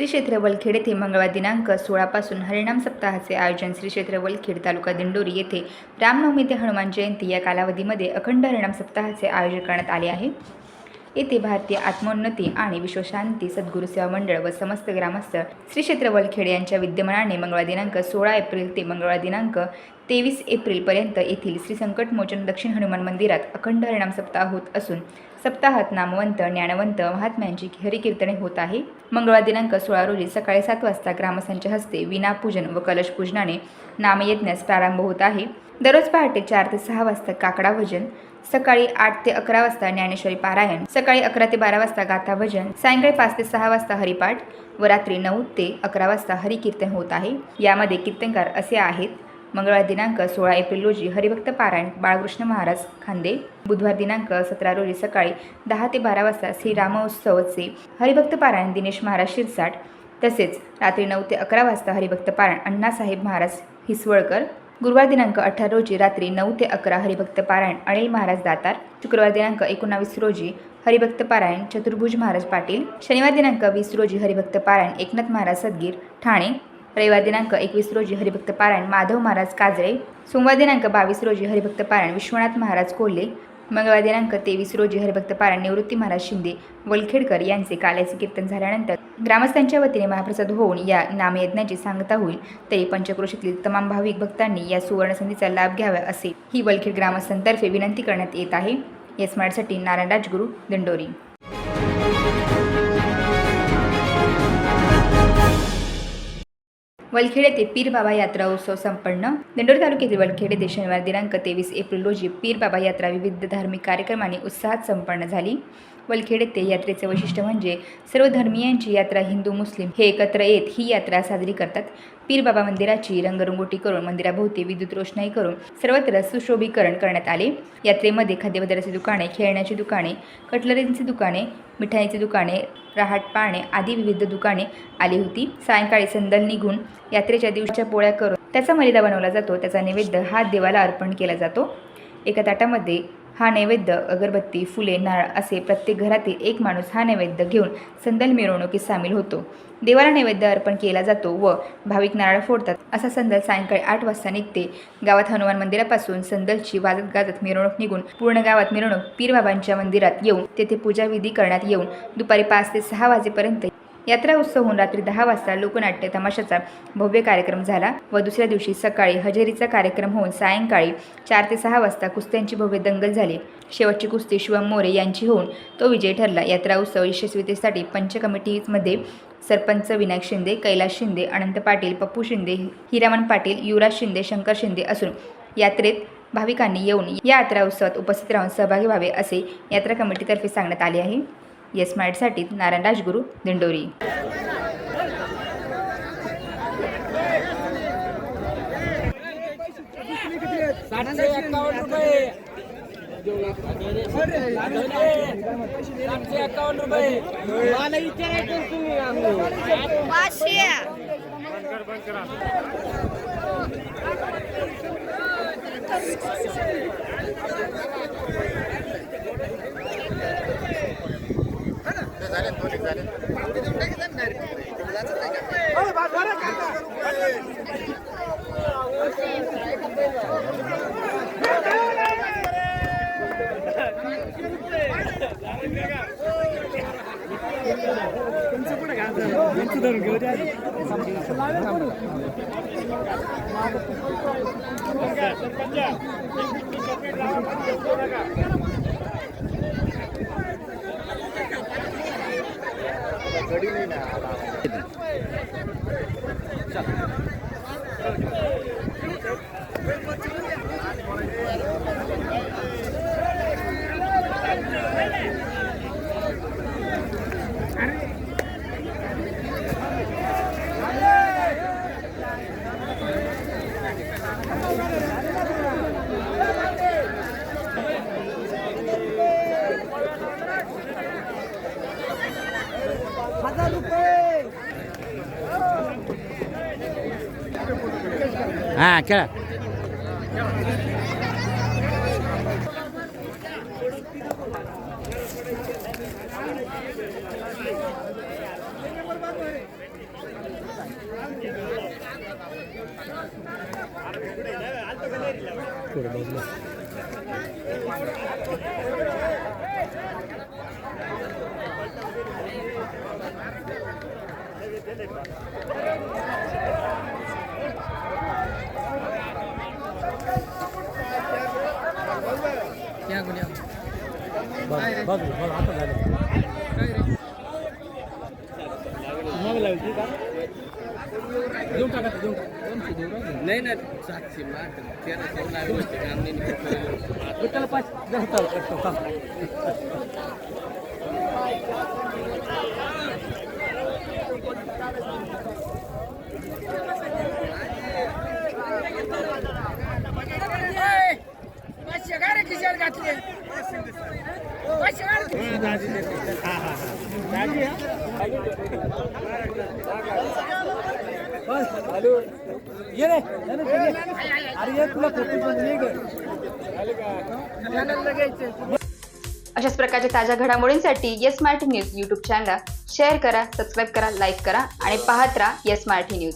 श्री क्षेत्र वलखेड येथे मंगळवार दिनांक 16 पासून हरिनाम सप्ताहाचे आयोजन श्री क्षेत्र वलखेड तालुका दिंडोरी येथे रामनवमी ते हनुमान जयंती या कालावधीमध्ये अखंड हरिनाम सप्ताहाचे आयोजन करण्यात आले आहे। येथे भारतीय आत्मोन्नती आणि विश्वशांती सद्गुरू सेवा मंडळ व समस्त ग्रामस्थ श्री क्षेत्र वलखेड यांच्या विद्यमानाने मंगळवार दिनांक 16 एप्रिल ते मंगळवार दिनांक 23 एप्रिल पर्यंत येथील श्री संकटमोचन दक्षिण हनुमान मंदिरात अखंड हरिनाम सप्ताह होत असून सप्ताहात नामवंत ज्ञानवंत महात्म्यांची हरिकीर्तने होत आहे। मंगळवार दिनांक 16 रोजी सकाळी 7 वाजता ग्रामस्थांच्या हस्ते विनापूजन व कलश पूजनाने नामयज्ञास प्रारंभ होत आहे। दररोज पहाटे 4 ते 6 वाजता काकडा भजन, सकाळी 8 ते 11 वाजता ज्ञानेश्वरी पारायण, सकाळी 11 ते 12 वाजता गाथा भजन, सायंकाळी 5 ते 6 वाजता हरिपाठ व रात्री 9 ते 11 वाजता हरिकीर्तन होत आहे। यामध्ये कीर्तनकार असे आहेत: मंगळवार दिनांक 16 एप्रिल रोजी हरिभक्त पारायण बाळकृष्ण महाराज खांदे, बुधवार दिनांक 17 रोजी सकाळी 10 ते 12 वाजता श्री रामोत्सवचे हरिभक्त पारायण दिनेश महाराज शिरसाट, तसेच रात्री 9 ते 11 वाजता हरिभक्त पारायण अण्णासाहेब महाराज हिसवळकर, गुरुवार दिनांक 18 रोजी रात्री 9 ते 11 हरिभक्त पारायण अनिल महाराज दातार, शुक्रवार दिनांक 19 रोजी हरिभक्त पारायण चतुर्भुज महाराज पाटील, शनिवार दिनांक 20 रोजी हरिभक्त पारायण एकनाथ महाराज सदगीर ठाणे, रविवार दिनांक 21 रोजी हरिभक्त पारायण माधव महाराज काजळे, सोमवार दिनांक 22 रोजी हरिभक्त पारायण विश्वनाथ महाराज कोल्हे, मंगळवार दिनांक 23 रोजी हरिभक्त पारायण निवृत्ती महाराज शिंदे वलखेडकर यांचे काल्याचे कीर्तन झाल्यानंतर ग्रामस्थांच्या वतीने महाप्रसाद होऊन या नामयज्ञाची सांगता होईल। तरी पंचक्रोशीतील तमाम भाविक भक्तांनी या सुवर्ण संधीचा लाभ घ्यावा असे ही वलखेड ग्रामस्थांतर्फे विनंती करण्यात येत आहे। एस स्मार्टसाठी नारायण राजगुरू, दिंडोरी। वलखेड येथे पीर बाबा यात्रा उत्सव संपन्न। दिंडोरी तालुक्यातील वलखेड येथे शनिवार दिनांक 23 एप्रिल रोजी पीर बाबा यात्रा विविध धार्मिक कार्यक्रमांनी उत्साहात संपन्न झाली। वलखेड येथे यात्रेचे वैशिष्ट्य म्हणजे सर्व धर्मीयांची यात्रा हिंदू मुस्लिम हे एकत्र येत ही यात्रा साजरी करतात। पीर बाबा मंदिराची रंगरंगोटी करून मंदिराभोवती विद्युत रोषणाई करून सर्वत्र सुशोभीकरण करण्यात आले। यात्रेमध्ये खाद्यपदार्थाची दुकाने, खेळण्याची दुकाने, कटलरींची दुकाने, मिठाईची दुकाने, रहाट पाळणे आदी विविध दुकाने आली होती। सायंकाळी संदल निघून यात्रेच्या दिवसाच्या पोळ्या करून त्याचा मलिदा बनवला जातो। त्याचा नैवेद्य हा देवाला अर्पण केला जातो। एका ताटामध्ये हा नैवेद्य अगरबत्ती, फुले, नारळ असे प्रत्येक घरातील एक माणूस हा नैवेद्य घेऊन संदल मिरवणुकीत सामील होतो। देवाला नैवेद्य अर्पण केला जातो व भाविक नारळ फोडतात। असा संदल सायंकाळी 8 वाजता निघते। गावात हनुमान मंदिरापासून संदलची वाजत गाजत मिरवणूक निघून पूर्ण गावात मिरवणूक पीरबाबांच्या मंदिरात येऊन तेथे पूजाविधी करण्यात येऊन दुपारी 5 ते 6 वाजेपर्यंत यात्रा उत्सव होऊन रात्री 10 वाजता लोकनाट्य तमाशाचा भव्य कार्यक्रम झाला व दुसऱ्या दिवशी सकाळी हजेरीचा कार्यक्रम होऊन सायंकाळी 4 ते 6 वाजता कुस्त्यांची भव्य दंगल झाली। शेवटची कुस्ती शिवम मोरे यांची होऊन तो विजयी ठरला। यात्रा उत्सव यशस्वीतेसाठी पंच कमिटीमध्ये सरपंच विनायक शिंदे, कैलास शिंदे, अनंत पाटील, पप्पू शिंदे, हिरामन पाटील, युवराज शिंदे, शंकर शिंदे असून यात्रेत भाविकांनी येऊन या यात्रा उत्सवात उपस्थित राहून सहभागी व्हावे असे यात्रा कमिटीतर्फे सांगण्यात आले आहे। येस स्मार्टसाठी नारायण राजगुरू, दिंडोरी। हां खेळा नाही ना 700 मार्क 1300 लागले होते आम्ही त्याला 5 खिशात घातले अशाच प्रकारच्या ताज्या घडामोडींसाठी येस मराठी न्यूज यूट्यूब चॅनलला शेअर करा, सबस्क्राईब करा, लाईक करा आणि पाहत राहा येस मराठी न्यूज.